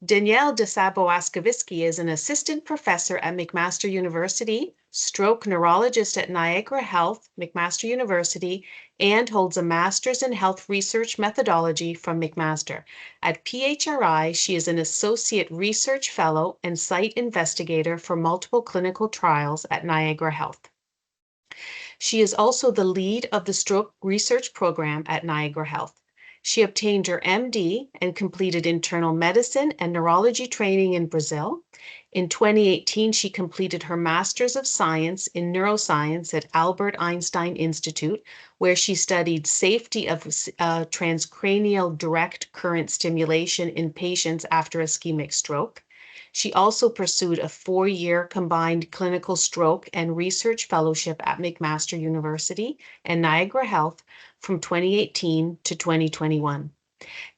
Danielle Boasquevisque is an assistant professor at McMaster University, stroke neurologist at Niagara Health, McMaster University, and holds a master's in health research methodology from McMaster. At PHRI, she is an associate research fellow and site investigator for multiple clinical trials at Niagara Health. She is also the lead of the stroke research program at Niagara Health. She obtained her MD and completed internal medicine and neurology training in Brazil. In 2018, she completed her Master's of Science in Neuroscience at Albert Einstein Institute, where she studied safety of transcranial direct current stimulation in patients after ischemic stroke. She also pursued a 4-year combined clinical stroke and research fellowship at McMaster University and Niagara Health from 2018 to 2021.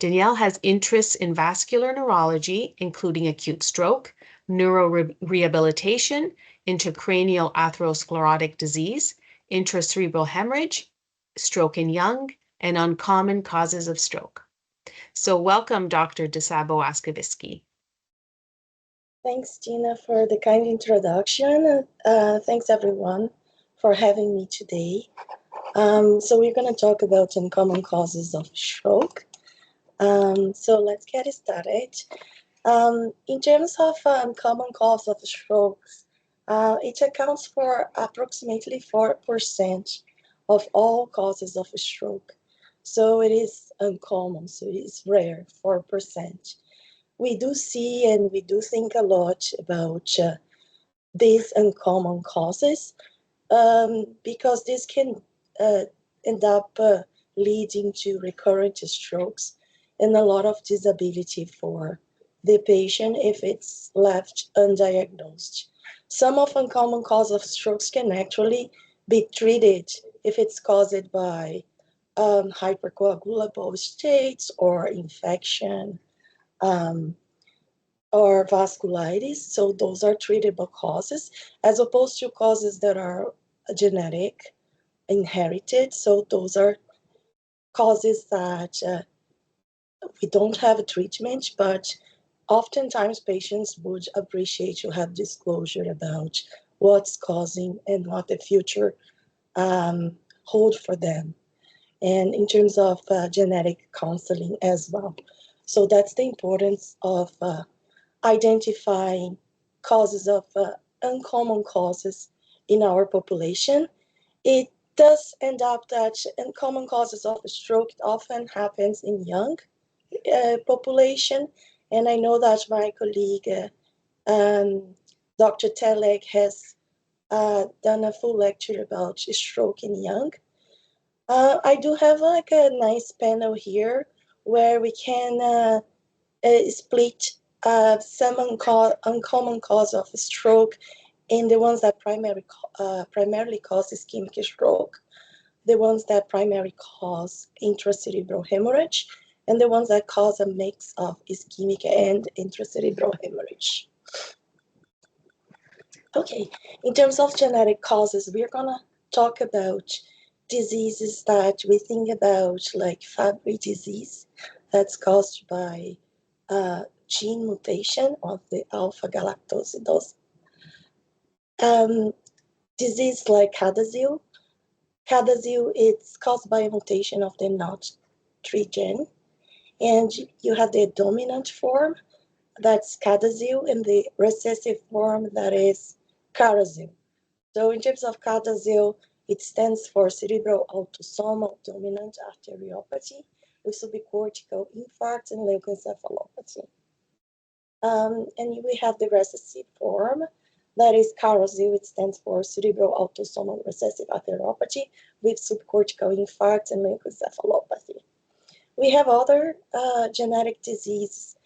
Danielle has interests in vascular neurology, including acute stroke, neurorehabilitation, intracranial atherosclerotic disease, intracerebral hemorrhage, stroke in young, and uncommon causes of stroke. So welcome, Dr. Boasquevisque. Thanks, Tina, for the kind introduction. Thanks, everyone, for having me today. So we're going to talk about uncommon causes of stroke. So let's get started. In terms of uncommon cause of strokes, it accounts for approximately 4% of all causes of stroke. So it is uncommon, so it is rare, 4%. We do see and we do think a lot about these uncommon causes because this can end up leading to recurrent strokes and a lot of disability for the patient if it's left undiagnosed. Some of uncommon causes of strokes can actually be treated if it's caused by hypercoagulable states or infection, or vasculitis. So those are treatable causes, as opposed to causes that are genetic, inherited. So those are causes that we don't have a treatment, but oftentimes patients would appreciate to have disclosure about what's causing and what the future hold for them. And in terms of genetic counseling as well. So that's the importance of identifying causes of uncommon causes in our population. It does end up that uncommon causes of stroke often happens in young population. And I know that my colleague, Dr. Telek, has done a full lecture about stroke in young. I do have like a nice panel here where we can split some uncommon cause of stroke in the ones that primarily cause ischemic stroke, the ones that primarily cause intracerebral hemorrhage, and the ones that cause a mix of ischemic and intracerebral hemorrhage. Okay, in terms of genetic causes, we're gonna talk about diseases that we think about, like Fabry disease, that's caused by gene mutation of the alpha-galactosidase. Disease like CADASIL. CADASIL, it's caused by a mutation of the NOT3 gene. And you have the dominant form, that's CADASIL, and the recessive form, that is CARASIL. So in terms of CADASIL, it stands for cerebral autosomal dominant arteriopathy with subcortical infarct and leukoencephalopathy. And we have the recessive form, that is CARASIL. It stands for cerebral autosomal recessive arteriopathy with subcortical infarct and leukoencephalopathy. We have other genetic diseases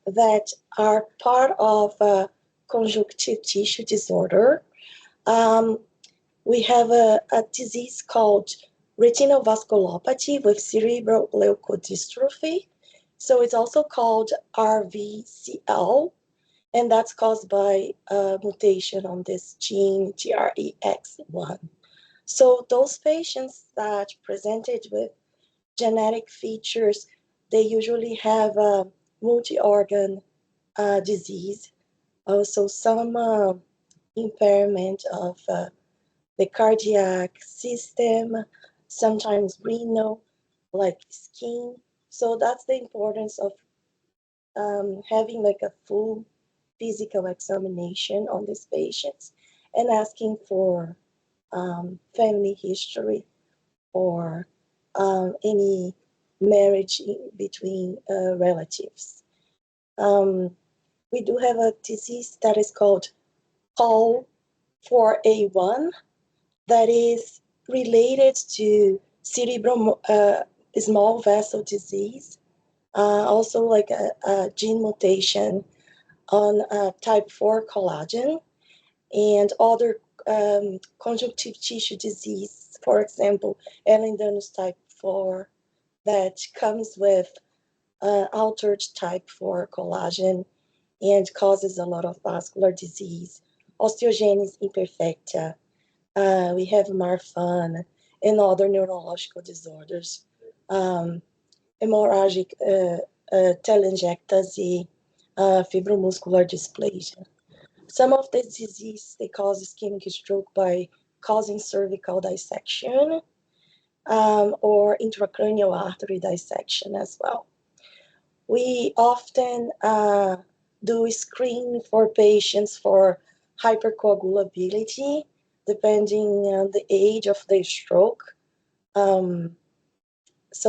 that are part of conjunctive tissue disorder. We have a disease called retinal vasculopathy with cerebral leukodystrophy. So it's also called RVCL, and that's caused by a mutation on this gene, TREX1. So those patients that presented with genetic features, they usually have multi-organ disease, also some impairment of the cardiac system, sometimes renal, like skin. So that's the importance of having like a full physical examination on these patients and asking for family history or any marriage between relatives. Um, we do have a disease that is called COL4A1 that is related to cerebral small vessel disease, also like a gene mutation on type 4 collagen and other conjunctive tissue disease, for example, Ehlers-Danlos type 4, that comes with altered type 4 collagen and causes a lot of vascular disease. Osteogenesis imperfecta, we have Marfan and other neurological disorders. Hemorrhagic telangiectasia, fibromuscular dysplasia. Some of the disease, they cause ischemic stroke by causing cervical dissection or intracranial artery dissection as well. We often do screen for patients for hypercoagulability, depending on the age of the stroke. So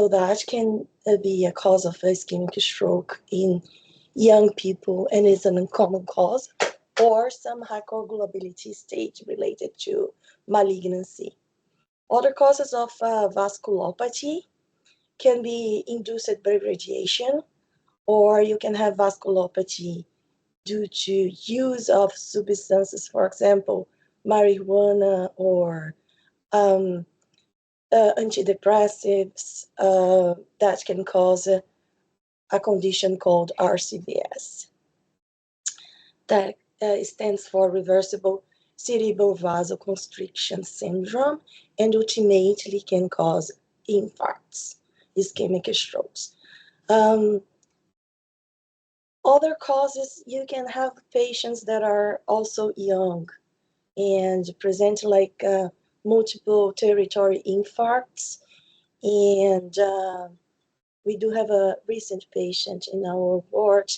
that can be a cause of ischemic stroke in young people and is an uncommon cause, or some hypercoagulability stage related to malignancy. Other causes of vasculopathy can be induced by radiation, or you can have vasculopathy due to use of substances, for example, marijuana or antidepressives that can cause a condition called RCVS. That stands for reversible cerebral vasoconstriction syndrome and ultimately can cause infarcts, ischemic strokes. Other causes, you can have patients that are also young and present like multiple territory infarcts. And we do have a recent patient in our ward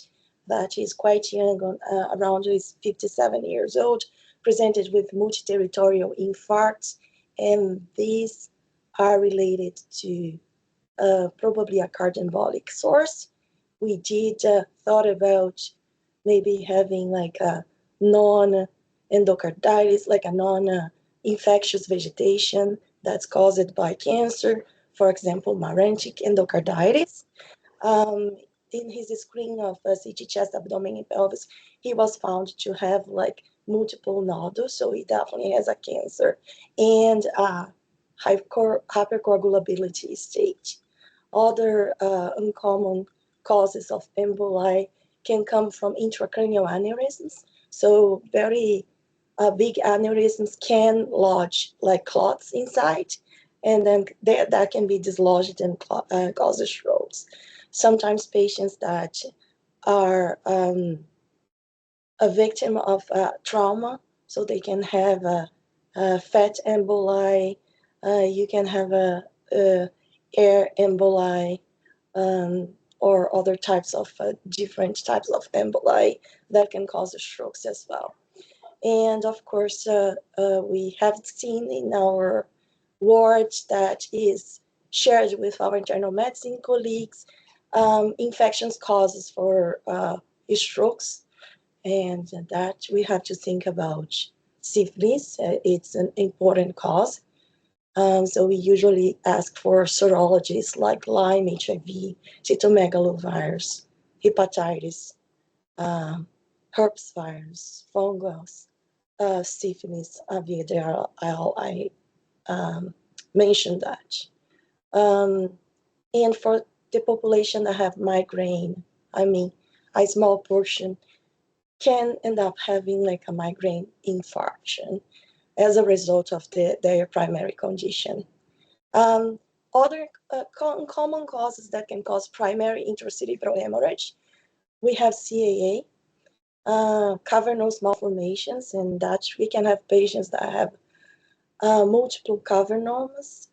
that is quite young, around 57 years old, presented with multi-territorial infarcts, and these are related to probably a cardioembolic source. We did thought about maybe having like a non-endocarditis, like a non-infectious vegetation that's caused by cancer, for example, marantic endocarditis. Um, in his screening of CT chest, abdomen, and pelvis, he was found to have like multiple nodules, so he definitely has a cancer and hypercoagulability stage. Other uncommon causes of emboli can come from intracranial aneurysms. So very big aneurysms can lodge like clots inside, and then that can be dislodged and causes strokes. Sometimes patients that are a victim of trauma, so they can have a fat emboli, you can have a air emboli, or other types of different types of emboli that can cause strokes as well. And of course, we have seen in our ward that is shared with our internal medicine colleagues, infections causes for strokes, and that we have to think about syphilis. It's an important cause. So we usually ask for serologies like Lyme, HIV, cytomegalovirus, hepatitis, herpes virus, fungus, syphilis, VDRL. I mentioned that. And for the population that have migraine, I mean, a small portion can end up having like a migraine infarction as a result of their primary condition. Um, Other common causes that can cause primary intracerebral hemorrhage, we have CAA, cavernous malformations, and that we can have patients that have multiple cavernomas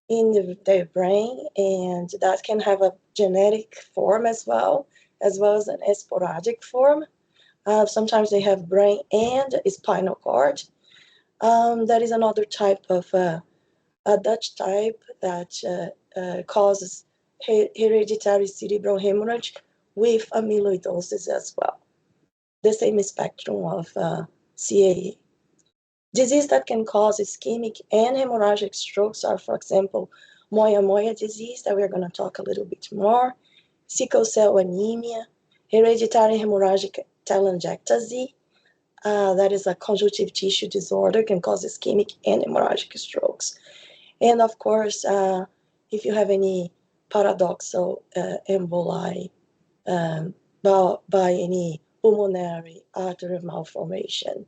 in their brain, and that can have a genetic form as well as an sporadic form. Sometimes they have brain and spinal cord. That is another type of a Dutch type that causes hereditary cerebral hemorrhage with amyloidosis as well. The same spectrum of CAA. Disease that can cause ischemic and hemorrhagic strokes are, for example, moyamoya disease, that we're going to talk a little bit more, sickle cell anemia, hereditary hemorrhagic telangiectasia, that is a conjunctive tissue disorder, can cause ischemic and hemorrhagic strokes. And of course, if you have any paradoxal emboli by any pulmonary artery malformation,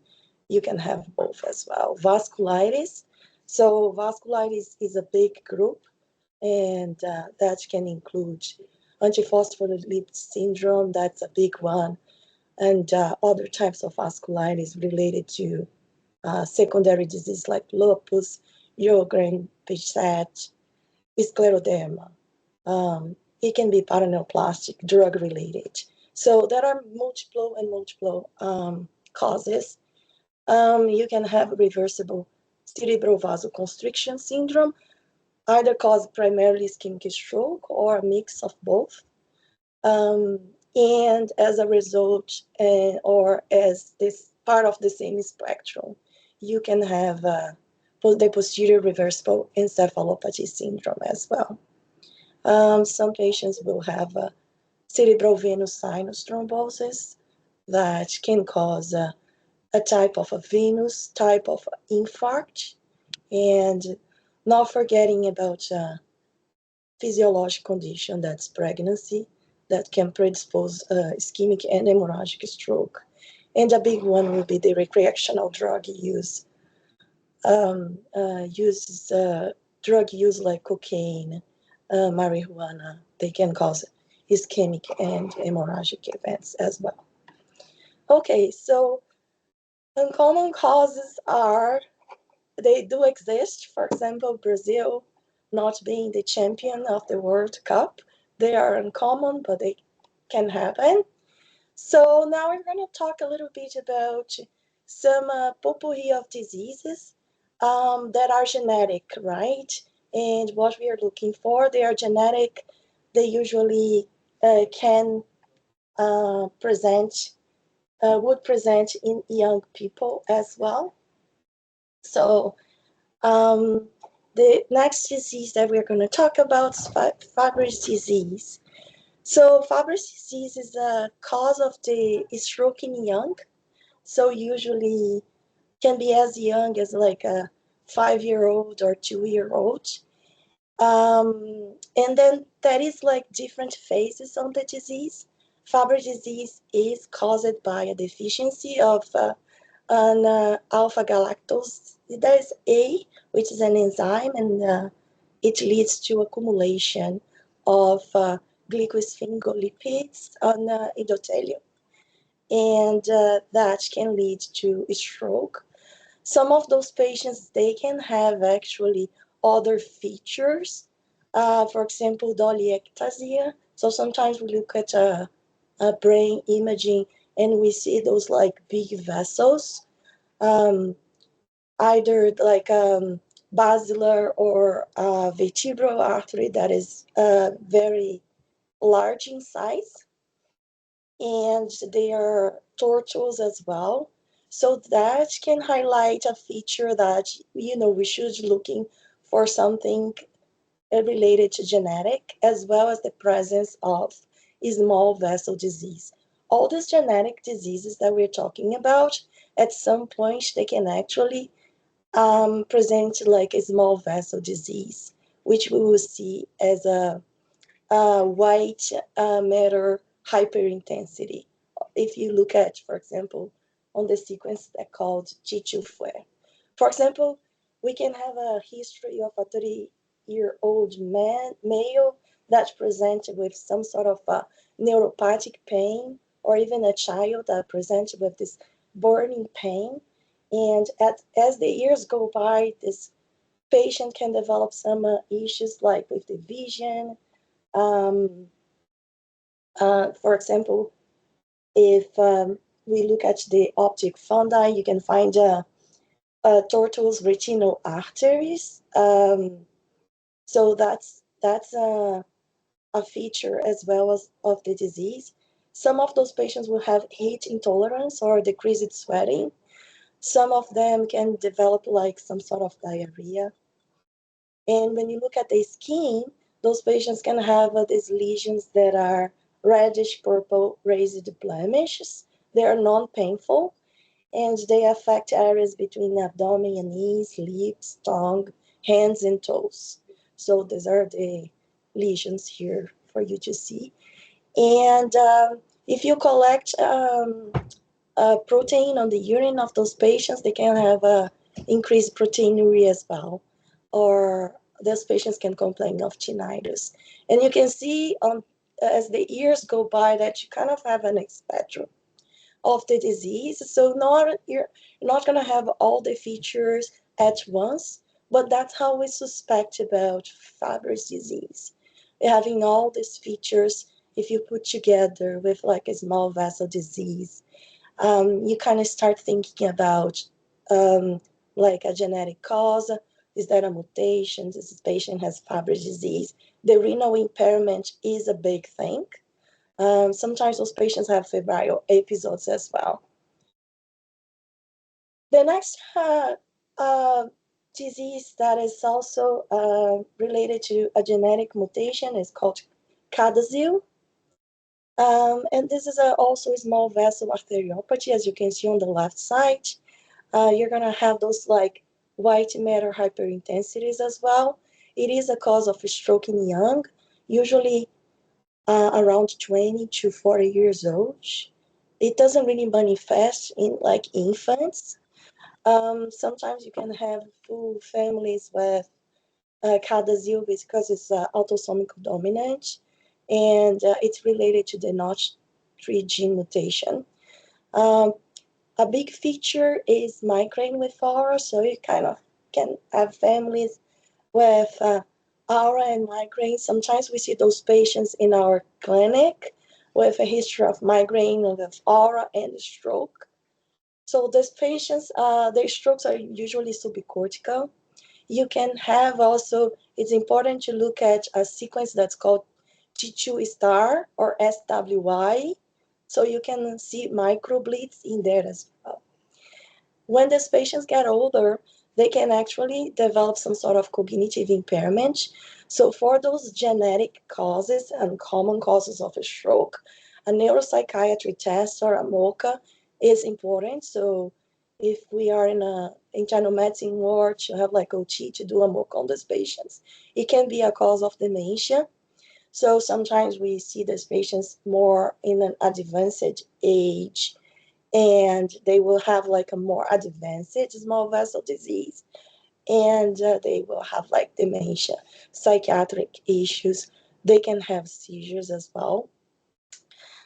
you can have both as well. Vasculitis. So vasculitis is a big group, and that can include antiphospholipid syndrome, that's a big one, and other types of vasculitis related to secondary disease like lupus, Sjogren, Behçet, scleroderma. It can be paraneoplastic, drug-related. So there are multiple causes. You can have reversible cerebral vasoconstriction syndrome, either caused primarily ischemic stroke or a mix of both. And as a result, or as this part of the same spectrum, you can have the posterior reversible encephalopathy syndrome as well. Some patients will have cerebral venous sinus thrombosis that can cause a type of a venous type of infarct, and not forgetting about physiologic condition, that's pregnancy, that can predispose ischemic and hemorrhagic stroke. And a big one will be the recreational drug use. Drug use like cocaine, marijuana, they can cause ischemic and hemorrhagic events as well. Okay, so uncommon causes they do exist. For example, Brazil not being the champion of the World Cup, they are uncommon, but they can happen. So now we're going to talk a little bit about some potpourri of diseases that are genetic, right? And what we are looking for, they are genetic. They usually can would present in young people as well. So the next disease that we're going to talk about is Fabry's disease. So Fabry's disease is a cause of the stroke in young. So usually can be as young as like a 5-year-old or 2-year-old. And then there is like different phases on the disease. Fabry disease is caused by a deficiency of an alpha galactosidase A, which is an enzyme, and it leads to accumulation of glycosphingolipids on endothelium, and that can lead to stroke. Some of those patients, they can have actually other features, for example, doliectasia. So sometimes we look at a brain imaging and we see those like big vessels, either like basilar or vertebral artery that is very large in size, and they are tortuous as well. So that can highlight a feature that, we should looking for something related to genetic, as well as the presence of small vessel disease. All these genetic diseases that we're talking about, at some point, they can actually present like a small vessel disease, which we will see as a white matter hyperintensity. If you look at, for example, on the sequence that called G2FUE. For example, we can have a history of a 30-year-old male that presented with some sort of neuropathic pain or even a child that presents with this burning pain. And as the years go by, this patient can develop some issues like with the vision. Um, for example, if we look at the optic fundi, you can find tortuous retinal arteries. So that's a feature as well as of the disease. Some of those patients will have heat intolerance or decreased sweating. Some of them can develop like some sort of diarrhea. And when you look at the skin, those patients can have these lesions that are reddish purple raised blemishes. They are non-painful and they affect areas between abdomen and knees, lips, tongue, hands, and toes. So these are the lesions here for you to see. And if you collect protein on the urine of those patients, they can have increased proteinuria as well, or those patients can complain of tinnitus. And you can see as the years go by that you kind of have an spectrum of the disease. So you're not going to have all the features at once, but that's how we suspect about Fabry's disease. Having all these features, if you put together with like a small vessel disease, you kind of start thinking about like a genetic cause. Is that a mutation? This patient has Fabry disease. The renal impairment is a big thing. Sometimes those patients have febrile episodes as well. The next disease that is also related to a genetic mutation is called CADASIL. And this is also a small vessel arteriopathy, as you can see on the left side. You're going to have those like white matter hyperintensities as well. It is a cause of stroke in young, usually around 20 to 40 years old. It doesn't really manifest in like infants. Sometimes you can have full families with CADASIL because it's autosomic dominant, and it's related to the NOTCH3 gene mutation. Um, a big feature is migraine with aura, so you kind of can have families with aura and migraine. Sometimes we see those patients in our clinic with a history of migraine, with aura and stroke. So these patients, their strokes are usually subcortical. You can have also, it's important to look at a sequence that's called T2 star or SWY. So you can see microbleeds in there as well. When these patients get older, they can actually develop some sort of cognitive impairment. So for those genetic causes and common causes of a stroke, a neuropsychiatry test or a MOCA is important. So if we are in a internal medicine ward to have like OT to do a MOCA on these patients, it can be a cause of dementia. So sometimes we see these patients more in an advanced age, and they will have like a more advanced small vessel disease, and they will have like dementia, psychiatric issues. They can have seizures as well.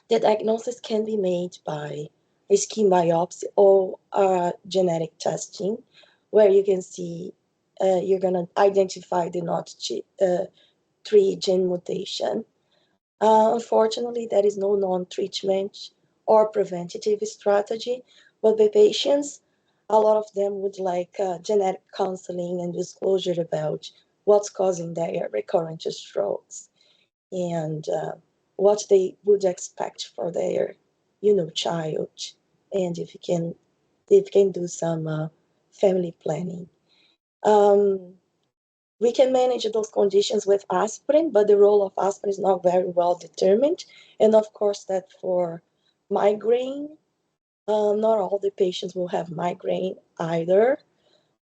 The diagnosis can be made by a skin biopsy or genetic testing, where you can see you're going to identify the NOTCH3 gene mutation. Unfortunately, there is no non-treatment or preventative strategy, but the patients, a lot of them would like genetic counseling and disclosure about what's causing their recurrent strokes and what they would expect for their, child, and if you can do some family planning. Um, we can manage those conditions with aspirin, but the role of aspirin is not very well determined. And of course, that for migraine, not all the patients will have migraine either.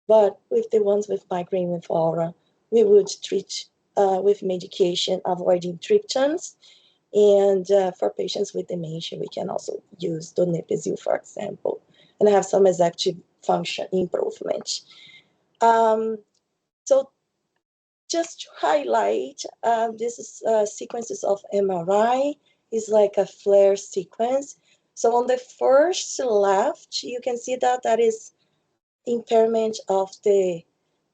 But with the ones with migraine with aura, we would treat with medication, avoiding triptans. And for patients with dementia, we can also use donepezil, for example, and have some executive function improvement. So just to highlight, this is sequences of MRI is like a flare sequence. So on the first left, you can see that that is impairment of the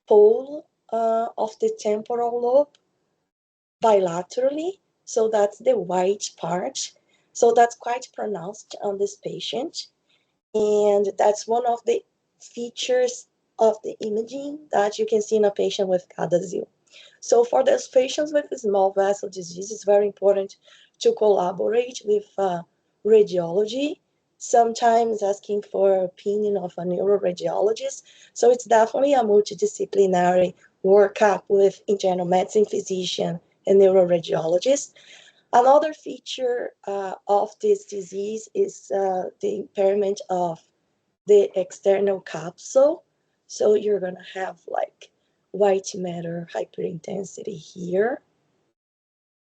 pole of the temporal lobe bilaterally. So that's the white part. So that's quite pronounced on this patient. And that's one of the features of the imaging that you can see in a patient with CADASIL. So for those patients with small vessel disease, it's very important to collaborate with radiology, sometimes asking for opinion of a neuroradiologist. So it's definitely a multidisciplinary workup with internal medicine physician and neuroradiologist. Another feature of this disease is the impairment of the external capsule. So you're going to have like white matter hyperintensity here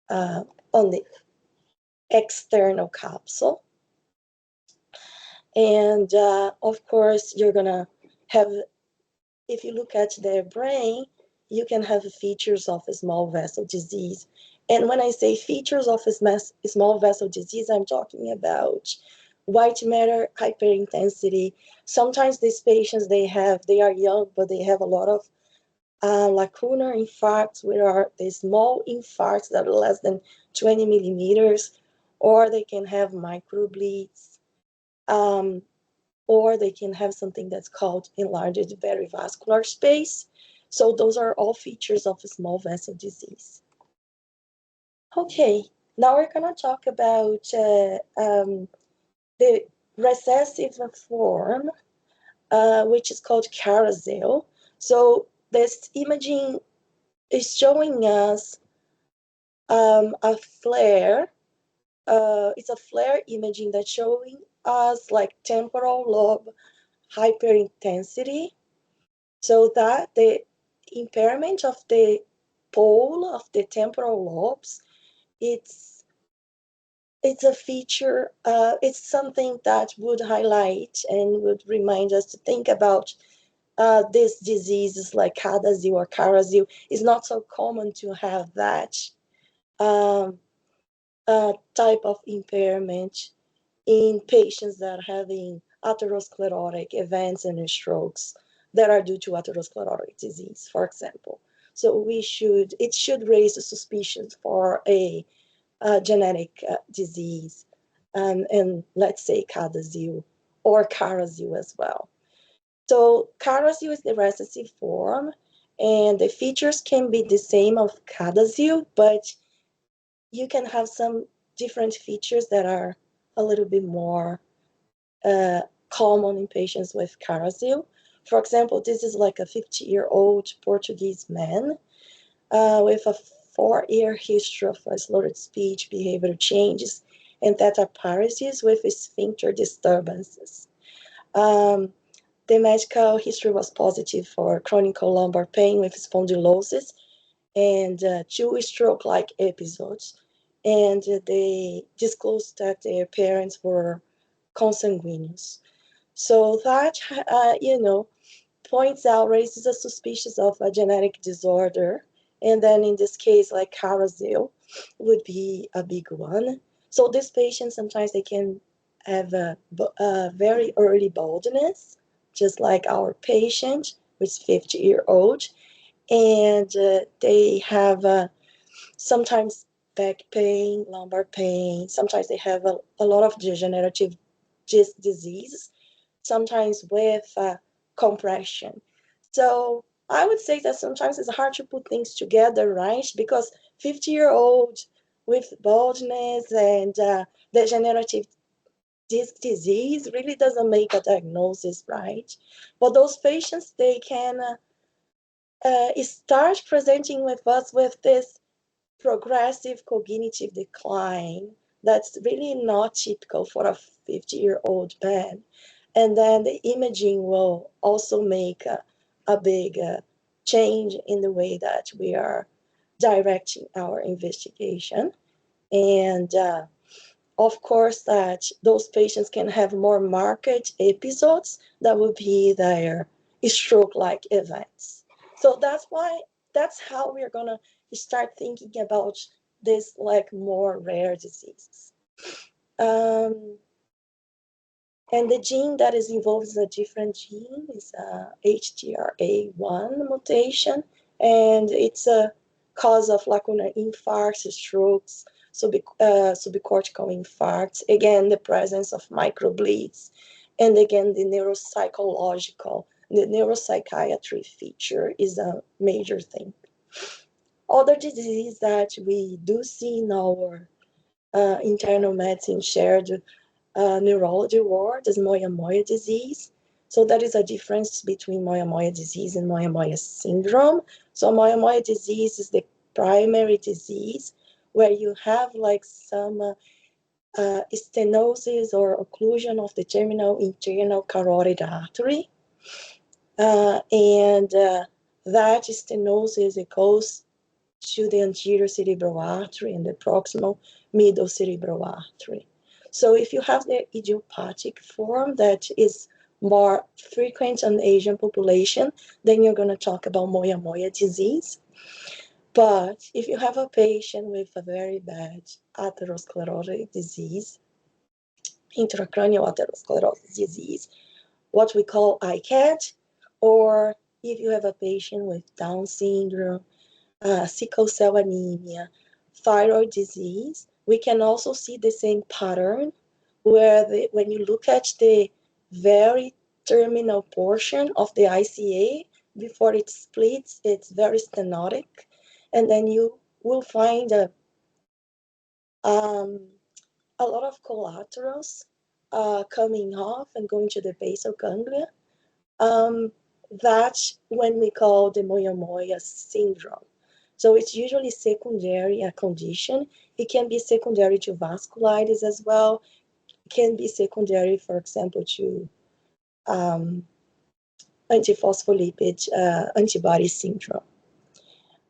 on the external capsule. And of course, you're going to have, if you look at their brain, you can have features of a small vessel disease. And when I say features of a small vessel disease, I'm talking about white matter hyperintensity. Sometimes these patients, they are young, but they have a lot of lacunar infarcts, which are the small infarcts that are less than 20 millimeters, or they can have microbleeds, um, or they can have something that's called enlarged perivascular space. So those are all features of a small vessel disease. Okay, now we're going to talk about the recessive form, which is called carousel. So this imaging is showing us a flare. It's a flare imaging that's showing us like temporal lobe hyperintensity, so that the impairment of the pole of the temporal lobes, it's it's a feature, it's something that would highlight and would remind us to think about these diseases like CADASIL or CARASIL. It's not so common to have that um, type of impairment in patients that are having atherosclerotic events and strokes that are due to atherosclerotic disease, for example. So it should raise a suspicion for a genetic disease, and let's say CADASIL or CARASIL as well. So CARASIL is the recessive form, and the features can be the same of CADASIL, but you can have some different features that are a little bit more common in patients with CARASIL. For example, this is like a 50-year-old Portuguese man with a 4-year history of slurred speech, behavioral changes, and thetaparesis with sphincter disturbances. Um, the medical history was positive for chronic lumbar pain with spondylosis and 2 stroke-like episodes. And they disclosed that their parents were consanguineous. So that, points out, raises a suspicion of a genetic disorder. And then in this case, like CARASIL would be a big one. So these patients, sometimes they can have a very early baldness, just like our patient, who's 50-year-old. And they have sometimes back pain, lumbar pain. Sometimes they have a lot of degenerative disease, sometimes with compression. So I would say that sometimes it's hard to put things together, right? Because 50-year-old with baldness and degenerative disc disease really doesn't make a diagnosis, right? But those patients, they can start presenting with us with this progressive cognitive decline that's really not typical for a 50-year-old man. And then the imaging will also make a big change in the way that we are directing our investigation. And of course, that those patients can have more marked episodes that will be their stroke-like events. So that's how we're gonna start thinking about this like more rare diseases. Um, And the gene that is involved is a different gene, is a HTRA1 mutation, and it's a cause of lacunar infarcts, strokes, subcortical infarcts, again, the presence of microbleeds, and again, the neuropsychiatry feature is a major thing. Other disease that we do see in our internal medicine shared neurology ward is moyamoya disease. So that is a difference between moyamoya disease and moyamoya syndrome. So moyamoya disease is the primary disease where you have like some stenosis or occlusion of the terminal internal carotid artery. That stenosis, it goes to the anterior cerebral artery and the proximal middle cerebral artery. So if you have the idiopathic form that is more frequent in the Asian population, then you're going to talk about moyamoya disease. But if you have a patient with a very bad atherosclerotic disease, intracranial atherosclerosis disease, what we call ICAT, or if you have a patient with Down syndrome, sickle cell anemia, thyroid disease, we can also see the same pattern where when you look at the very terminal portion of the ICA, before it splits, it's very stenotic. And then you will find a lot of collaterals coming off and going to the basal ganglia. That's when we call the moyamoya syndrome. So it's usually secondary a condition. It can be secondary to vasculitis as well. It can be secondary, for example, to antiphospholipid antibody syndrome.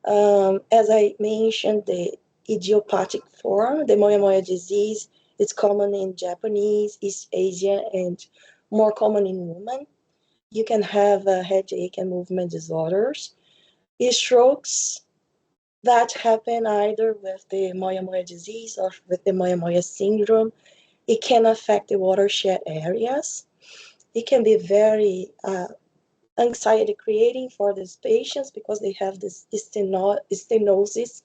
As I mentioned, the idiopathic form, the moyamoya disease, is common in Japanese, East Asia, and more common in women. You can have headache and movement disorders. Strokes that happen either with the moyamoya disease or with the moyamoya syndrome. It can affect the watershed areas. It can be very anxiety creating for these patients because they have this stenosis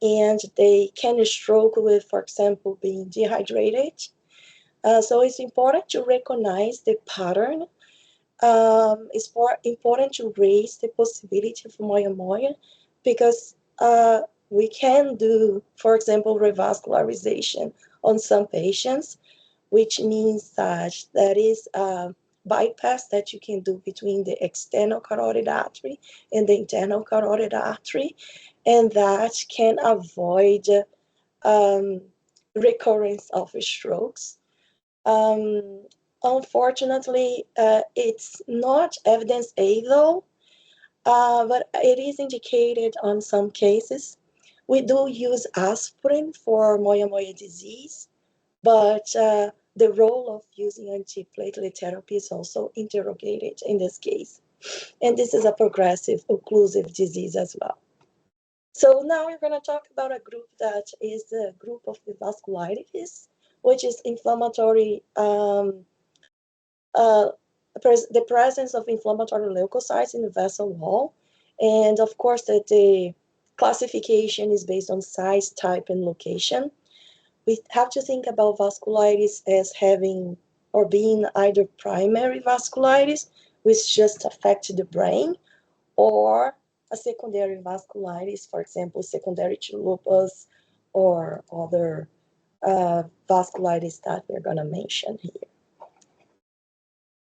and they can stroke with, for example, being dehydrated. So it's important to recognize the pattern. It's more important to raise the possibility of moyamoya because we can do, for example, revascularization on some patients, which means that that is a bypass that you can do between the external carotid artery and the internal carotid artery, and that can avoid recurrence of strokes. Um, Unfortunately, it's not evidence-based though, but it is indicated on some cases. We do use aspirin for moyamoya disease, but the role of using antiplatelet therapy is also interrogated in this case. And this is a progressive occlusive disease as well. So now we're going to talk about a group that is a group of the vasculitis, which is inflammatory, the presence of inflammatory leukocytes in the vessel wall. And of course, that the classification is based on size, type, and location. We have to think about vasculitis as having or being either primary vasculitis, which just affects the brain, or a secondary vasculitis, for example, secondary to lupus or other vasculitis that we're going to mention here,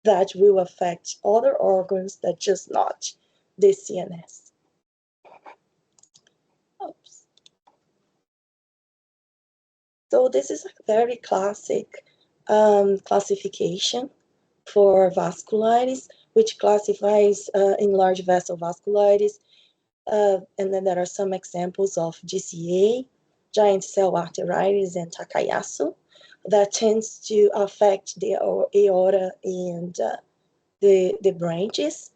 that will affect other organs that just not the CNS. Oops. So this is a very classic classification for vasculitis, which classifies enlarged vessel vasculitis. And then there are some examples of GCA, giant cell arteritis, and Takayasu that tends to affect the aorta and the branches.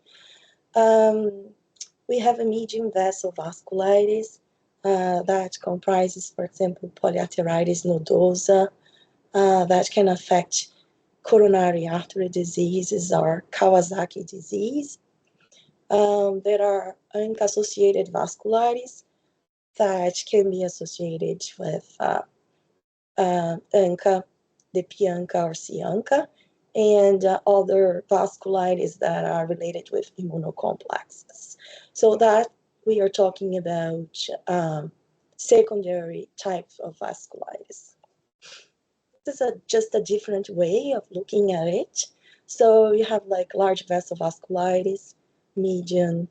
We have a medium vessel vasculitis that comprises, for example, polyarteritis nodosa that can affect coronary artery diseases or Kawasaki disease. There are ANCA-associated vasculitis that can be associated with ANCA, the P-ANCA or C-ANCA, and other vasculitis that are related with immunocomplexes. So that we are talking about secondary types of vasculitis. This is just a different way of looking at it. So you have like large vessel vasculitis, medium,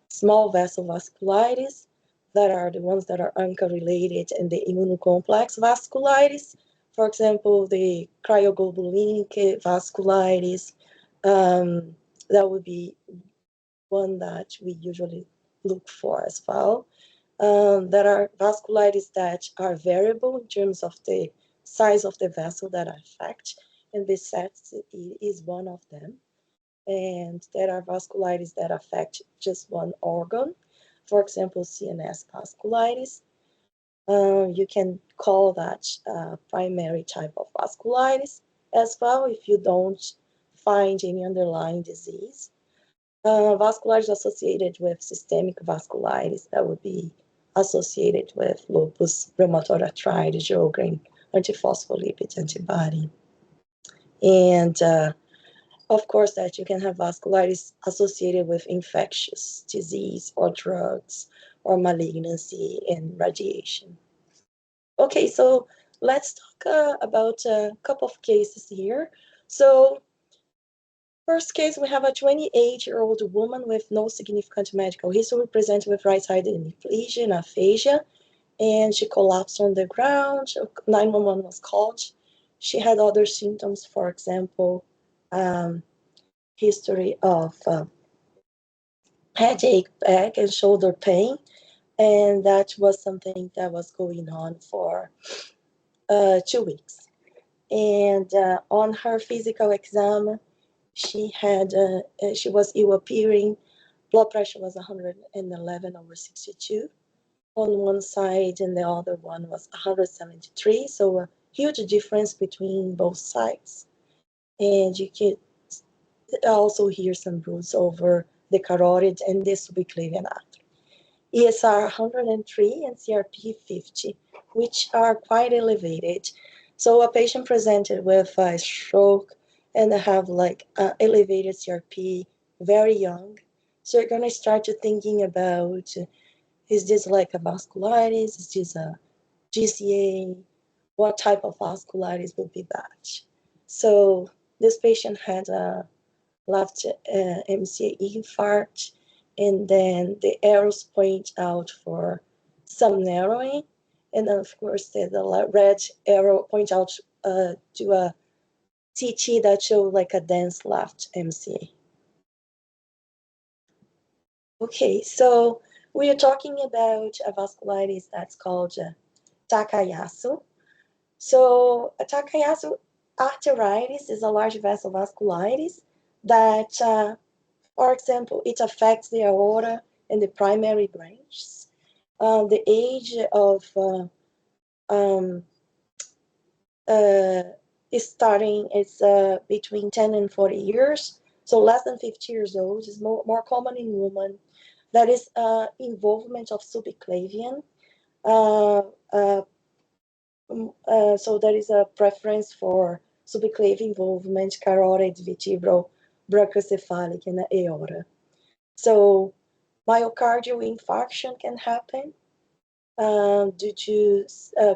small vessel vasculitis, that are the ones that are ANCA-related, and the immunocomplex vasculitis. For example, the cryoglobulinic vasculitis, that would be one that we usually look for as well. There are vasculitis that are variable in terms of the size of the vessel that affect, and Behçet's is one of them. And there are vasculitis that affect just one organ, for example, CNS vasculitis. You can call that primary type of vasculitis as well if you don't find any underlying disease. Vasculitis associated with systemic vasculitis, that would be associated with lupus, rheumatoid arthritis, Sjogren, antiphospholipid antibody. And of course, that you can have vasculitis associated with infectious disease or drugs or malignancy and radiation. Okay, so let's talk about a couple of cases here. So first case, we have a 28-year-old woman with no significant medical history, presented with right-sided hemiplegia and aphasia, and she collapsed on the ground. 911 was called. She had other symptoms, for example, history of headache, back, and shoulder pain, and that was something that was going on for 2 weeks. And on her physical exam, she was ill appearing. Blood pressure was 111/62 on one side, and the other one was 173. So a huge difference between both sides. And you can also hear some bruise over the carotid and the subclavian artery. ESR 103 and CRP 50, which are quite elevated. So a patient presented with a stroke and they have like elevated CRP, very young. So you're gonna start to thinking about, is this like a vasculitis? Is this a GCA? What type of vasculitis would be bad? So this patient had a left MCA infarct, and then the arrows point out for some narrowing, and then of course the red arrow point out to a CT that showed like a dense left MCA. Okay, so we are talking about a vasculitis that's called Takayasu. So a Takayasu arteritis is a large vessel vasculitis that for example, it affects the aorta and the primary branches. The age of is starting, it's between 10 and 40 years. So less than 50 years old is more common in women. That is involvement of subclavian. So there is a preference for subclavian involvement, carotid, vertebral, brachiocephalic, and aorta. So myocardial infarction can happen due to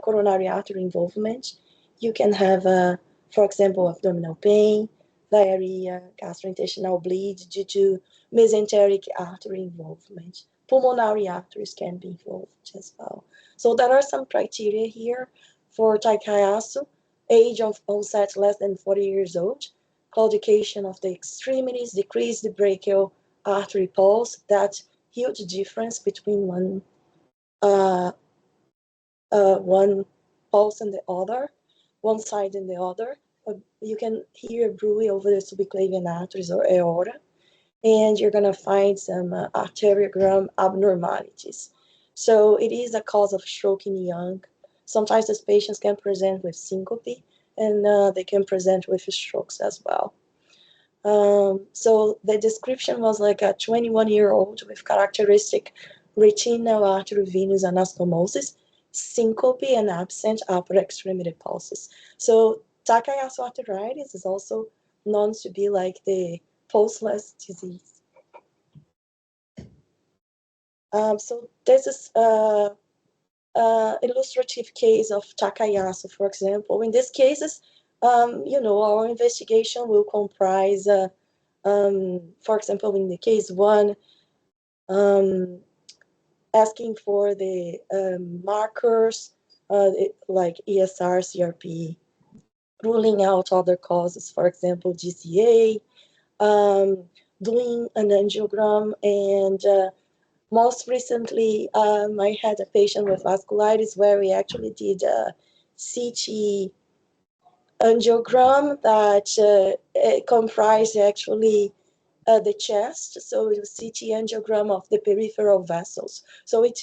coronary artery involvement. You can have, for example, abdominal pain, diarrhea, gastrointestinal bleed due to mesenteric artery involvement. Pulmonary arteries can be involved as well. So there are some criteria here for Takayasu: age of onset less than 40 years old, claudication of the extremities, decreased brachial artery pulse. That huge difference between one pulse and the other, one side and the other. You can hear bruit over the subclavian arteries or aorta, and you're going to find some arteriogram abnormalities. So it is a cause of stroke in young. Sometimes these patients can present with syncope, and they can present with strokes as well. So the description was like a 21-year-old with characteristic retinal artery venous anastomosis, syncope, and absent upper extremity pulses. So Takayasu arteritis is also known to be like the pulseless disease. So this is illustrative case of Takayasu, for example. In these cases, our investigation will comprise, for example, in the case one, asking for the markers like ESR, CRP, ruling out other causes, for example, GCA, doing an angiogram, and most recently, I had a patient with vasculitis where we actually did a CT angiogram that comprised actually the chest. So it was CT angiogram of the peripheral vessels. So it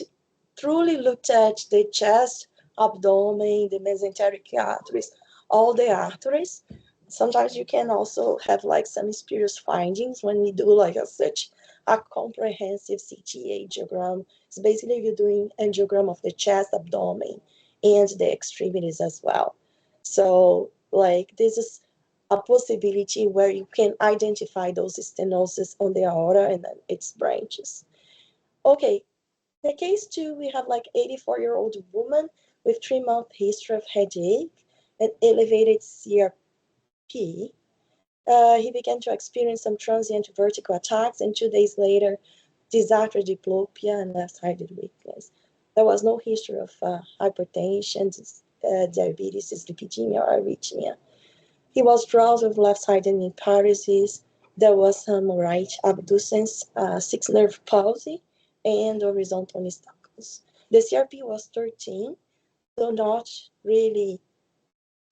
truly looked at the chest, abdomen, the mesenteric arteries, all the arteries. Sometimes you can also have like some spurious findings when we do like such a comprehensive CT angiogram. It's basically you're doing angiogram of the chest, abdomen, and the extremities as well. So like this is a possibility where you can identify those stenosis on the aorta and then its branches. Okay, the case two, we have like 84-year-old woman with 3-month history of headache and elevated CRP. He began to experience some transient vertigo attacks, and 2 days later, disaster diplopia and left-sided weakness. There was no history of hypertension, diabetes, dyslipidemia, or arrhythmia. He was drowsy with left-sided paresis. There was some right abducens, 6 nerve palsy, and horizontal nystagmus. The CRP was 13, so not really,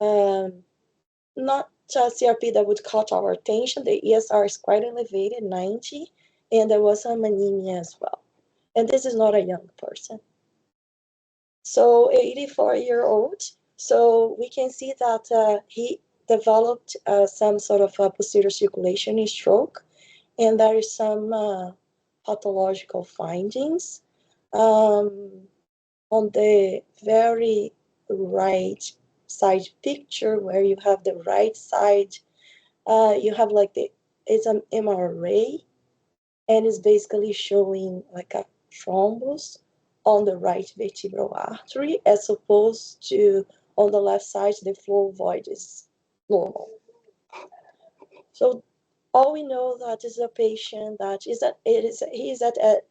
not a CRP that would caught our attention. The ESR is quite elevated, 90, and there was some anemia as well. And this is not a young person. So 84-year-old. So we can see that he developed some sort of posterior circulation stroke, and there is some pathological findings. On the very right side picture, where you have the right side, you have like it's an MRA, and it's basically showing like a thrombus on the right vertebral artery, as opposed to on the left side, the flow void is normal. So all we know that is a patient that is at he's at a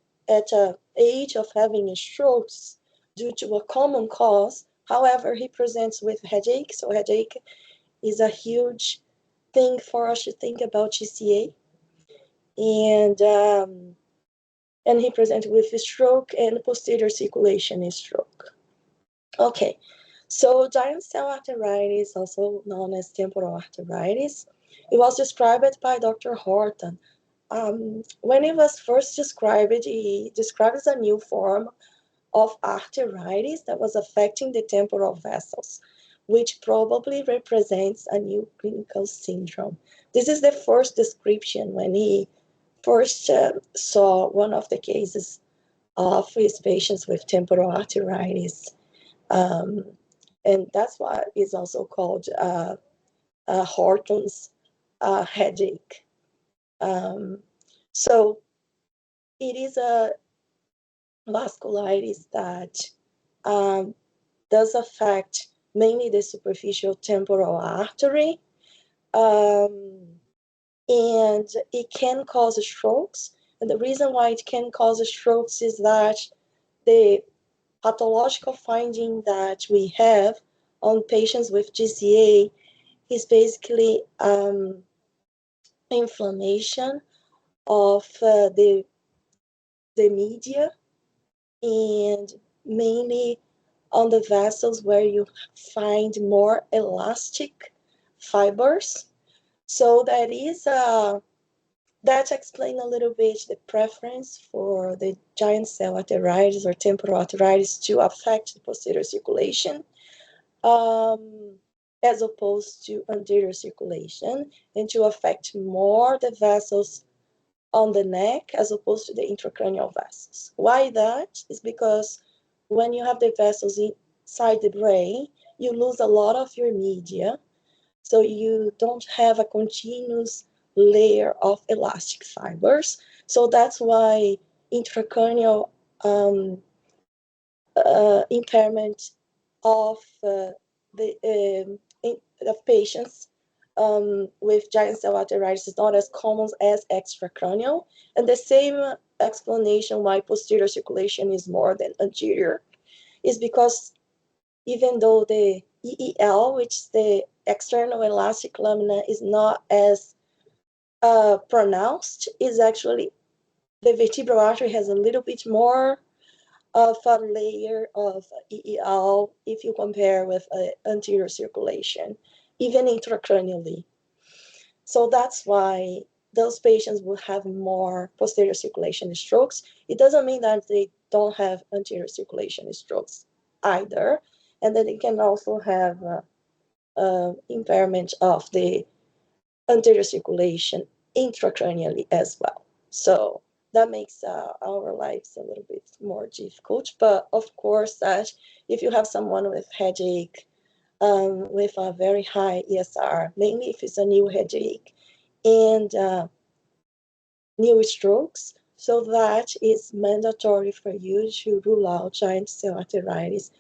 age of having strokes due to a common cause. However, he presents with headache. So headache is a huge thing for us to think about GCA. And he presented with a stroke and posterior circulation stroke. Okay, so giant cell arteritis, also known as temporal arteritis, it was described by Dr. Horton. When it was first described, he described as a new form of arteritis that was affecting the temporal vessels, which probably represents a new clinical syndrome. This is the first description when he first saw one of the cases of his patients with temporal arteritis. And that's why it's also called Horton's headache. So it is a vasculitis that does affect mainly the superficial temporal artery, and it can cause strokes. And the reason why it can cause strokes is that the pathological finding that we have on patients with GCA is basically inflammation of the media, and mainly on the vessels where you find more elastic fibers. So that explains a little bit the preference for the giant cell arteritis or temporal arteritis to affect the posterior circulation. as opposed to anterior circulation, and to affect more the vessels on the neck as opposed to the intracranial vessels. Why that? Is because when you have the vessels inside the brain, you lose a lot of your media, so you don't have a continuous layer of elastic fibers. So that's why intracranial impairment of of patients with giant cell arteritis is not as common as extracranial, and the same explanation why posterior circulation is more than anterior is because even though the EEL, which is the external elastic lamina, is not as pronounced, is actually the vertebral artery has a little bit more of a layer of EEL if you compare with anterior circulation, even intracranially. So that's why those patients will have more posterior circulation strokes. It doesn't mean that they don't have anterior circulation strokes either, and that they can also have impairment of the anterior circulation intracranially as well. So that makes our lives a little bit more difficult. But of course, that if you have someone with headache, with a very high ESR, mainly if it's a new headache, and new strokes, so that is mandatory for you to rule out giant cell arteritis.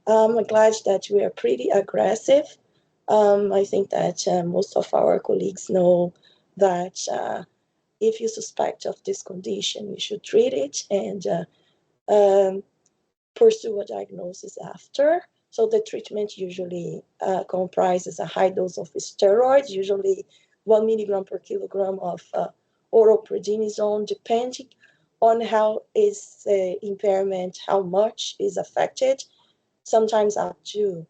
I'm glad that we are pretty aggressive. I think that most of our colleagues know that if you suspect of this condition, you should treat it and um, pursue a diagnosis after. So the treatment usually comprises a high dose of steroids, usually 1 milligram per kilogram of oral prednisone, depending on how is the impairment, how much is affected, sometimes up to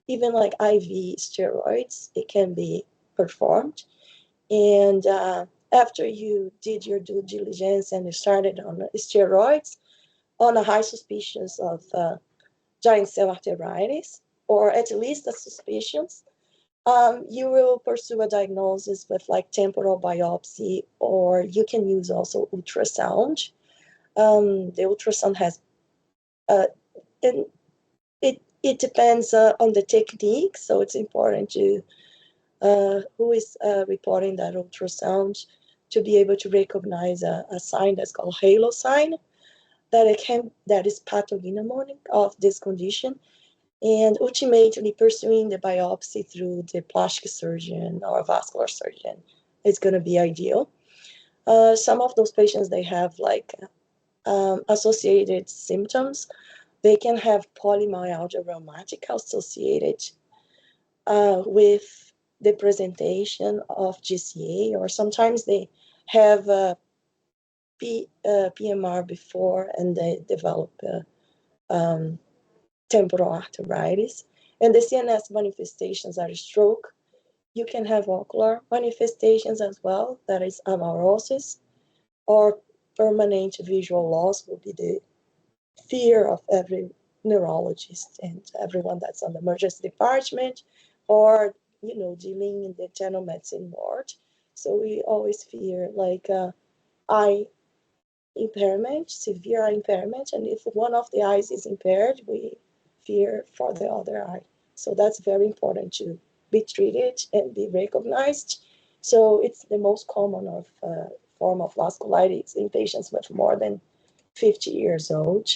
even like IV steroids, it can be performed. And after you did your due diligence and you started on steroids, on a high suspicions of giant cell arteritis, or at least a suspicion, you will pursue a diagnosis with like temporal biopsy, or you can use also ultrasound. The ultrasound has, and it depends on the technique, so it's important to who is reporting that ultrasound to be able to recognize a sign that's called halo sign that is pathognomonic of this condition, and ultimately pursuing the biopsy through the plastic surgeon or vascular surgeon is going to be ideal. Some of those patients, they have like associated symptoms. They can have polymyalgia rheumatica associated with the presentation of GCA, or sometimes they have PMR before and they develop temporal arteritis. And the CNS manifestations are stroke. You can have ocular manifestations as well, that is amaurosis, or permanent visual loss will be the fear of every neurologist and everyone that's on the emergency department, or dealing in the general medicine ward. So we always fear like eye impairment, severe eye impairment, and if one of the eyes is impaired, we fear for the other eye. So that's very important to be treated and be recognized. So it's the most common of form of vasculitis in patients with more than 50 years old,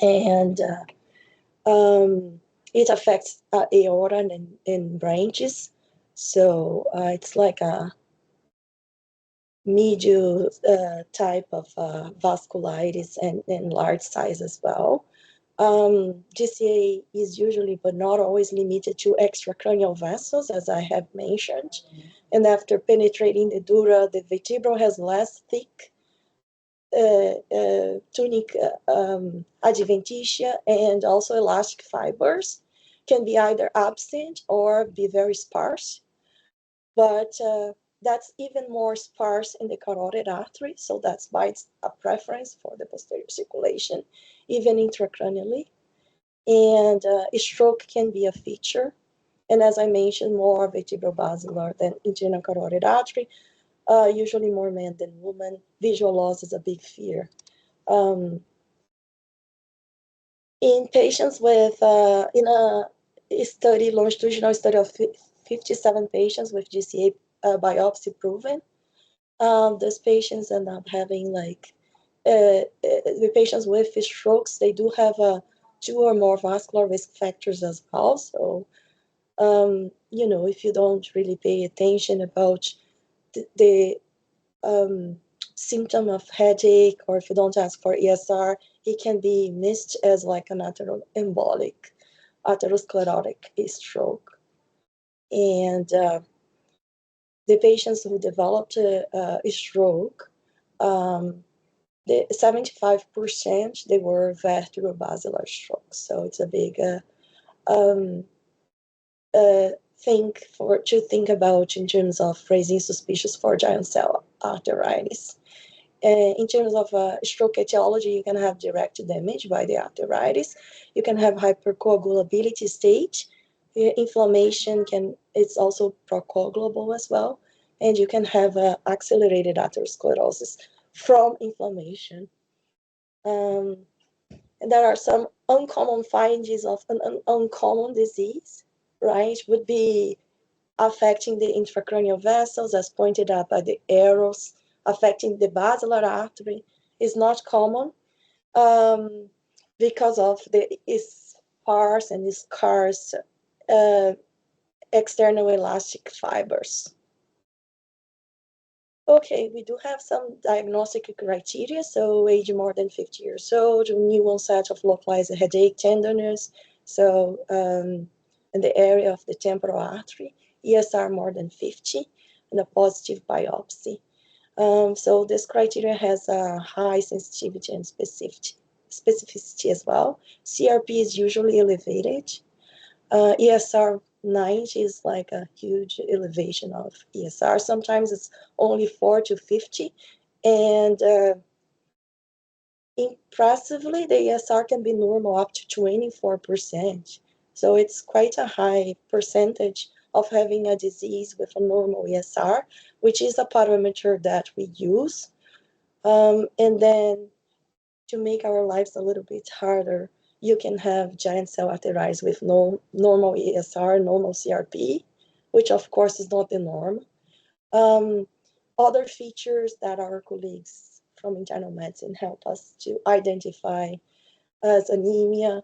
and it affects aorta and branches. So it's like a medial type of vasculitis and large size as well. GCA is usually, but not always, limited to extracranial vessels, as I have mentioned. And after penetrating the dura, the vertebral has less thick tunic adventitia, and also elastic fibers can be either absent or be very sparse. But that's even more sparse in the carotid artery, so that's why it's a preference for the posterior circulation, even intracranially. And a stroke can be a feature. And as I mentioned, more vertebrobasilar than internal carotid artery, usually more men than women. Visual loss is a big fear. In patients with, in a study, longitudinal study of 57 patients with GCA biopsy proven, those patients end up having like, the patients with strokes, they do have two or more vascular risk factors as well. So, if you don't really pay attention about the symptom of headache, or if you don't ask for ESR, it can be missed as like an embolic, atherosclerotic stroke. And the patients who developed a stroke, the 75% they were vertebrobasilar strokes. So it's a big um, thing to think about in terms of raising suspicious for giant cell arteritis. In terms of stroke etiology, you can have direct damage by the arteritis. You can have hypercoagulability stage. Inflammation it's also procoagulable as well. And you can have accelerated atherosclerosis from inflammation. And there are some uncommon findings of an uncommon disease, right? Would be affecting the intracranial vessels, as pointed out by the arrows, affecting the basilar artery is not common because of the sparse and scarce external elastic fibers. Okay, we do have some diagnostic criteria. So age more than 50 years old, new onset of localized headache, tenderness. So in the area of the temporal artery, ESR more than 50, and a positive biopsy. So this criteria has a high sensitivity and specificity as well. CRP is usually elevated. ESR 90 is like a huge elevation of ESR. Sometimes it's only 4 to 50. And impressively, the ESR can be normal up to 24%. So it's quite a high percentage of having a disease with a normal ESR, which is a parameter that we use. And then to make our lives a little bit harder, you can have giant cell arteritis with no normal ESR, normal CRP, which of course is not the norm. Other features that our colleagues from internal medicine help us to identify as anemia,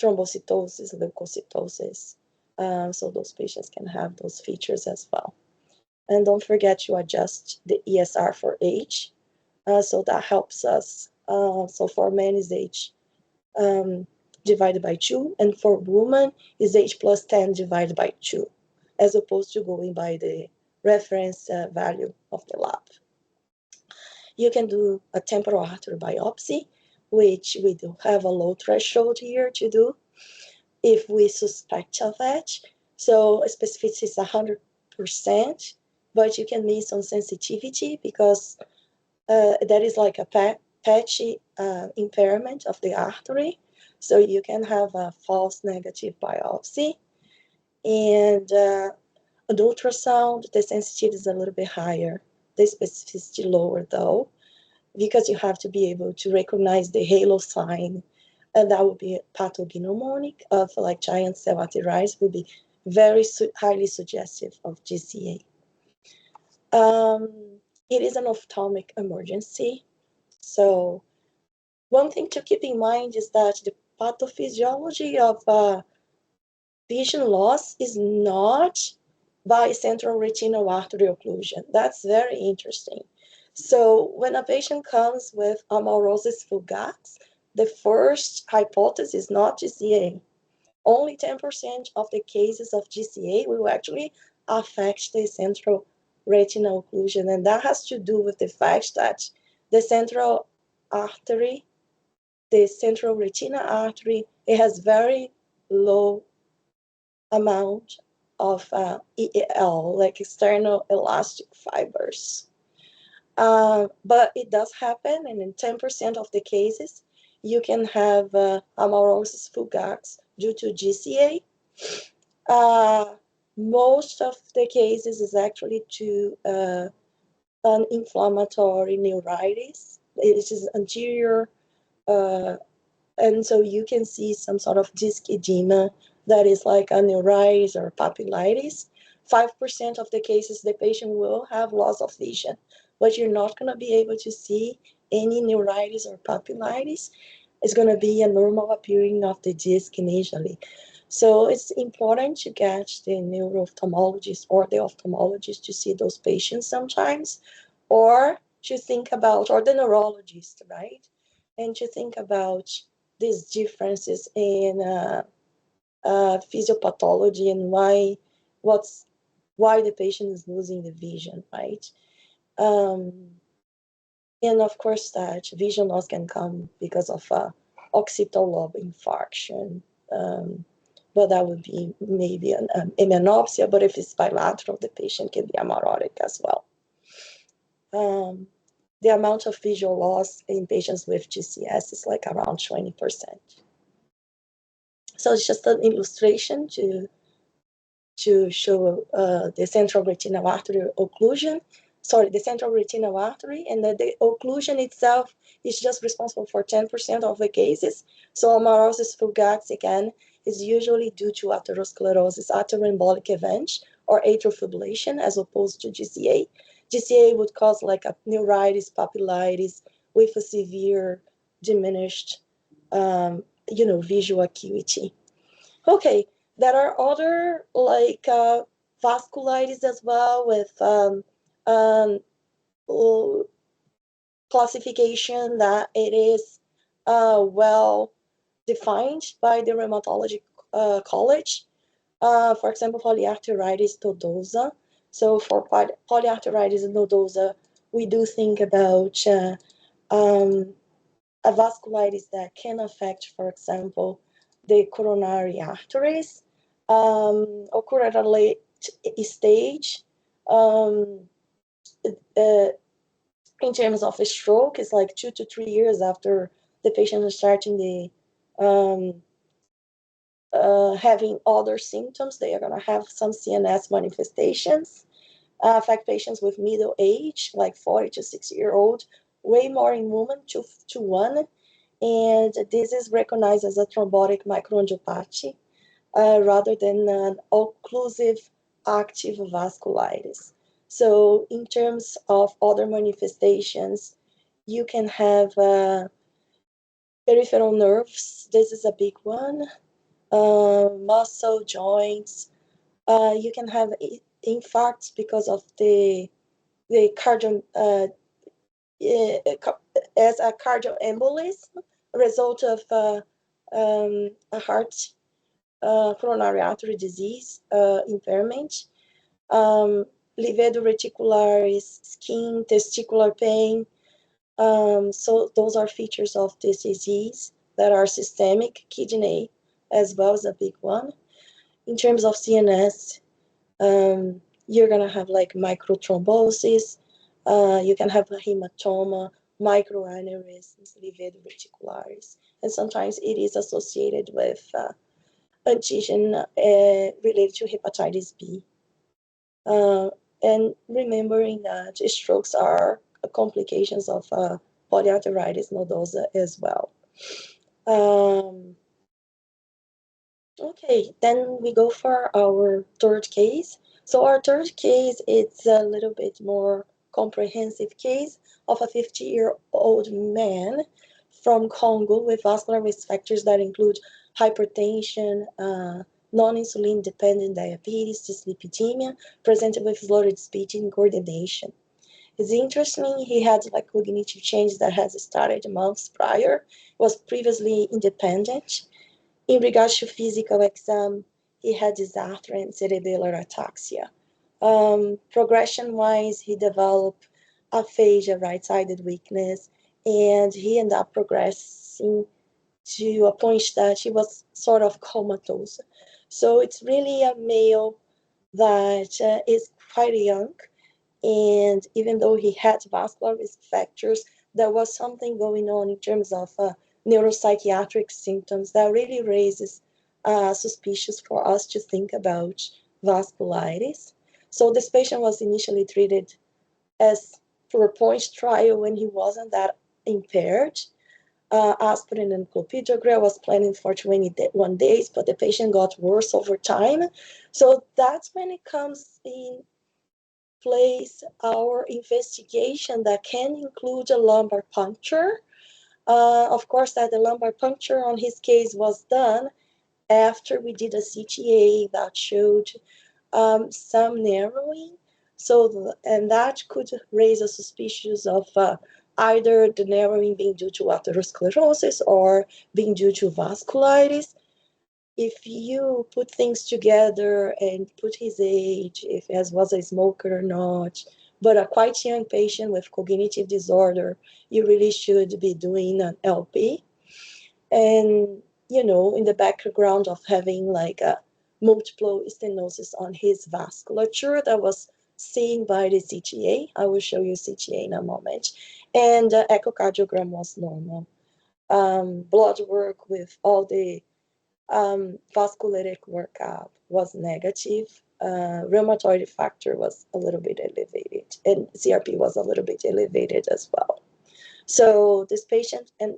thrombocytosis, leukocytosis. So those patients can have those features as well. And don't forget to adjust the ESR for age. So that helps us. So for men is age divided by 2, and for women is age plus 10 divided by 2, as opposed to going by the reference value of the lab. You can do a temporal artery biopsy, which we do have a low threshold here to do if we suspect of it. So specificity is 100%, but you can miss on sensitivity because that is like a patchy impairment of the artery. So you can have a false negative biopsy. And an ultrasound, the sensitivity is a little bit higher, the specificity lower though, because you have to be able to recognize the halo sign. And that would be pathognomonic of like giant cell arteritis, would be very highly suggestive of GCA. It is an ophthalmic emergency. So one thing to keep in mind is that the pathophysiology of vision loss is not by central retinal artery occlusion. That's very interesting. So when a patient comes with amaurosis fugax, the first hypothesis is not GCA. Only 10% of the cases of GCA will actually affect the central retinal occlusion. And that has to do with the fact that the central artery, the central retina artery, it has very low amount of EEL, like external elastic fibers. But it does happen, and in 10% of the cases, you can have amaurosis fugax due to GCA. Most of the cases is actually to an inflammatory neuritis. It is anterior, uh, and so you can see some sort of disc edema that is like a neuritis or papillitis. 5% of the cases, the patient will have loss of vision, but you're not going to be able to see any neuritis or papillitis. It's going to be a normal appearing of the disc initially. So it's important to get the neuro-ophthalmologist or the ophthalmologist to see those patients sometimes, or to think about, or the neurologist, right? And to think about these differences in physiopathology and why the patient is losing the vision, right? Um, and of course, that vision loss can come because of occipital lobe infarction. But that would be maybe an memanopsia, but if it's bilateral, the patient can be amarotic as well. The amount of visual loss in patients with GCS is like around 20%. So it's just an illustration to show the central retinal artery occlusion. Sorry, the central retinal artery, and the occlusion itself is just responsible for 10% of the cases. So amaurosis fugax, again, is usually due to atherosclerosis, atheroembolic event, or atrial fibrillation, as opposed to GCA. GCA would cause like a neuritis, papillitis, with a severe diminished, visual acuity. Okay, there are other like vasculitis as well with um, classification that it is well defined by the rheumatology college. For example, polyarteritis nodosa. So for polyarteritis nodosa, we do think about um, a vasculitis that can affect, for example, the coronary arteries, occur at a late stage. Um, uh, in terms of a stroke, it's like 2 to 3 years after the patient is starting the having other symptoms. They are going to have some CNS manifestations. Affect patients with middle age, like 40 to 60-year-old, way more in women, 2 to 1. And this is recognized as a thrombotic microangiopathy rather than an occlusive active vasculitis. So in terms of other manifestations, you can have peripheral nerves. This is a big one. Muscle, joints. You can have infarcts because of the cardio, as a cardioembolism, result of a heart coronary artery disease impairment, livedo reticularis, skin, testicular pain. So those are features of this disease that are systemic. Kidney as well as a big one. In terms of CNS, you're gonna have like microthrombosis. You can have a hematoma, microaneurysms, livedo reticularis, and sometimes it is associated with antigen related to hepatitis B. And remembering that strokes are complications of polyarteritis nodosa as well. Okay, then we go for our third case. So our third case, it's a little bit more comprehensive case of a 50-year-old man from Congo with vascular risk factors that include hypertension, non-insulin dependent diabetes, dyslipidemia, presented with slurred speech and coordination. It's interesting, he had like cognitive change that has started months prior, was previously independent. In regards to physical exam, he had dysarthria and cerebellar ataxia. Progression-wise, he developed aphasia, right-sided weakness, and he ended up progressing to a point that he was sort of comatose. So it's really a male that is quite young, and even though he had vascular risk factors, there was something going on in terms of neuropsychiatric symptoms that really raises suspicious for us to think about vasculitis. So this patient was initially treated as for a point trial when he wasn't that impaired. Aspirin and clopidogrel was planning for 21 days, but the patient got worse over time. So that's when it comes in place our investigation that can include a lumbar puncture. Of course, that the lumbar puncture on his case was done after we did a CTA that showed some narrowing. So, and that could raise a suspicion of either the narrowing being due to atherosclerosis or being due to vasculitis. If you put things together and put his age, if he was a smoker or not, but a quite young patient with cognitive disorder, you really should be doing an LP. And, you know, in the background of having like a multiple stenosis on his vasculature that was seen by the CTA. I will show you CTA in a moment. And the echocardiogram was normal. Blood work with all the vasculitic workup was negative. Rheumatoid factor was a little bit elevated, and CRP was a little bit elevated as well. So this patient, and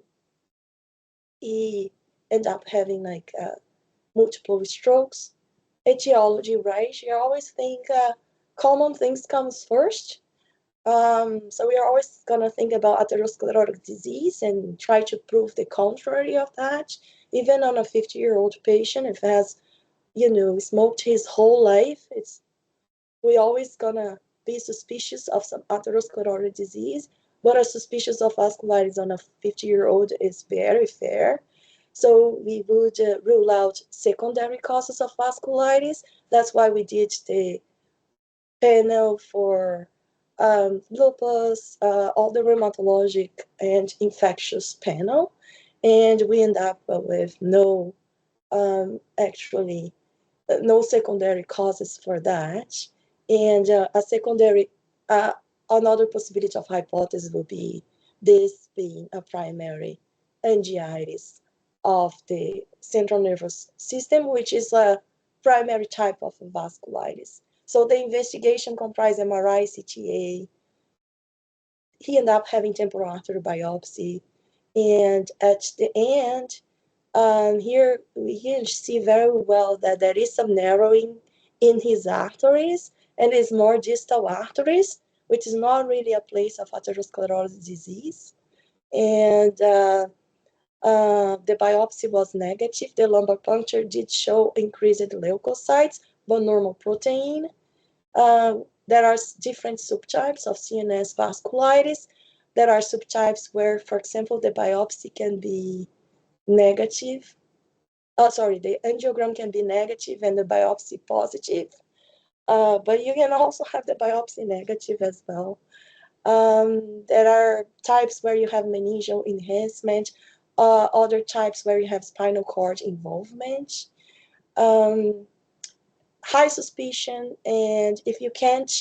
he ended up having like multiple strokes. Etiology, right? You always think common things comes first. So we are always gonna think about atherosclerotic disease and try to prove the contrary of that. Even on a 50-year-old patient, if it has, you know, smoked his whole life, it's we always gonna be suspicious of some atherosclerotic disease, but a suspicious of vasculitis on a 50-year-old is very fair. So we would rule out secondary causes of vasculitis. That's why we did the panel for lupus, all the rheumatologic and infectious panel, and we end up with no actually no secondary causes for that. And a secondary, another possibility of hypothesis would be this being a primary angiitis of the central nervous system, which is a primary type of vasculitis. So the investigation comprised MRI, CTA. He ended up having temporal artery biopsy. And at the end, here we can see very well that there is some narrowing in his arteries and his more distal arteries, which is not really a place of atherosclerosis disease. And the biopsy was negative. The lumbar puncture did show increased leukocytes, but normal protein. There are different subtypes of CNS vasculitis. There are subtypes where, for example, the biopsy can be negative. The angiogram can be negative and the biopsy positive. But you can also have the biopsy negative as well. There are types where you have meningeal enhancement, other types where you have spinal cord involvement. High suspicion, and if you can't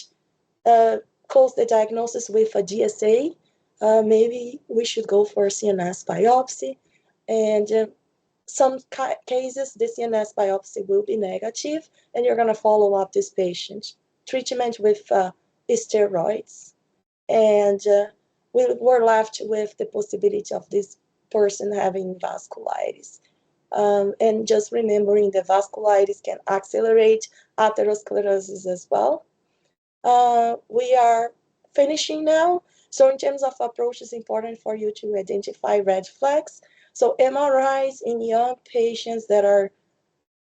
close the diagnosis with a DSA, maybe we should go for a CNS biopsy. And some cases, the CNS biopsy will be negative, and you're going to follow up this patient. Treatment with steroids. And we're left with the possibility of this person having vasculitis. And just remembering that vasculitis can accelerate atherosclerosis as well. We are finishing now. So in terms of approach, it's important for you to identify red flags. So MRIs in young patients that are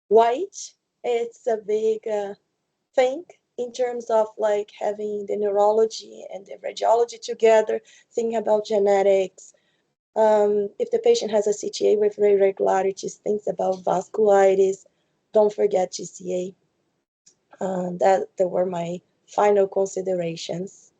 white, it's a big thing in terms of like having the neurology and the radiology together, thinking about genetics. If the patient has a CTA with irregularities, things about vasculitis, don't forget GCA. That were my final considerations.